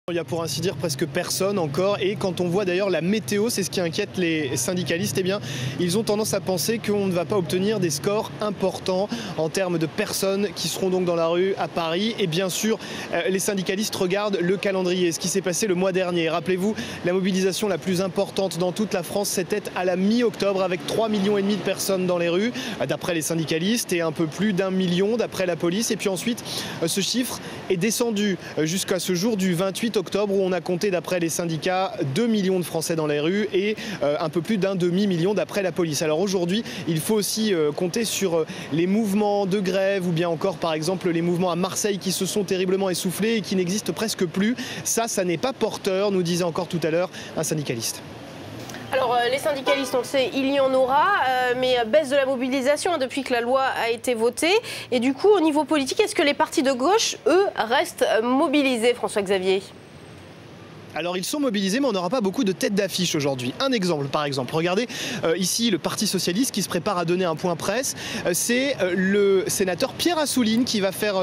Il y a pour ainsi dire presque personne encore, et quand on voit d'ailleurs la météo, c'est ce qui inquiète les syndicalistes, eh bien ils ont tendance à penser qu'on ne va pas obtenir des scores importants en termes de personnes qui seront donc dans la rue à Paris. Et bien sûr, les syndicalistes regardent le calendrier, ce qui s'est passé le mois dernier. Rappelez-vous, la mobilisation la plus importante dans toute la France, c'était à la mi-octobre avec 3,5 millions de personnes dans les rues, d'après les syndicalistes, et un peu plus d'1 million d'après la police. Et puis ensuite, ce chiffre est descendu jusqu'à ce jour du 28 octobre où on a compté d'après les syndicats 2 millions de Français dans les rues et un peu plus d'un demi-million d'après la police. Alors aujourd'hui, il faut aussi compter sur les mouvements de grève ou bien encore par exemple les mouvements à Marseille qui se sont terriblement essoufflés et qui n'existent presque plus. Ça n'est pas porteur, nous disait encore tout à l'heure un syndicaliste. Alors les syndicalistes, on le sait, il y en aura, mais baisse de la mobilisation depuis que la loi a été votée. Et du coup, au niveau politique, est-ce que les partis de gauche, eux, restent mobilisés, François-Xavier ? Alors ils sont mobilisés, mais on n'aura pas beaucoup de têtes d'affiche aujourd'hui. Un exemple, par exemple, regardez ici le Parti socialiste qui se prépare à donner un point presse. C'est le sénateur Pierre Assouline qui va faire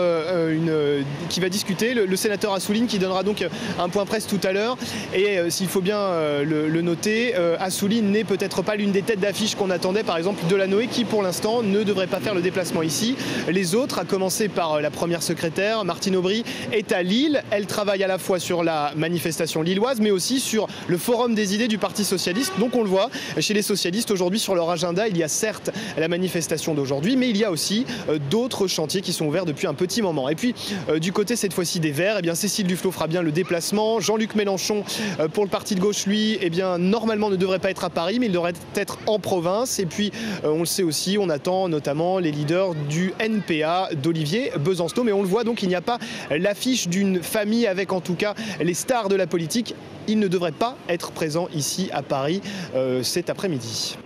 qui va discuter. Le sénateur Assouline qui donnera donc un point presse tout à l'heure. Et s'il faut bien le noter, Assouline n'est peut-être pas l'une des têtes d'affiche qu'on attendait, par exemple Delanoë, qui pour l'instant ne devrait pas faire le déplacement ici. Les autres, à commencer par la première secrétaire, Martine Aubry, est à Lille. Elle travaille à la fois sur la manifestation lilloise, mais aussi sur le forum des idées du Parti socialiste. Donc on le voit chez les socialistes aujourd'hui sur leur agenda, il y a certes la manifestation d'aujourd'hui, mais il y a aussi d'autres chantiers qui sont ouverts depuis un petit moment. Et puis du côté cette fois-ci des Verts, eh bien Cécile Duflot fera bien le déplacement. Jean-Luc Mélenchon pour le parti de gauche, lui, eh bien normalement ne devrait pas être à Paris, mais il devrait être en province. Et puis on le sait aussi, on attend notamment les leaders du NPA d'Olivier Besancenot, mais on le voit donc il n'y a pas l'affiche d'une famille avec en tout cas les stars de la politique. Il ne devrait pas être présent ici à Paris cet après-midi.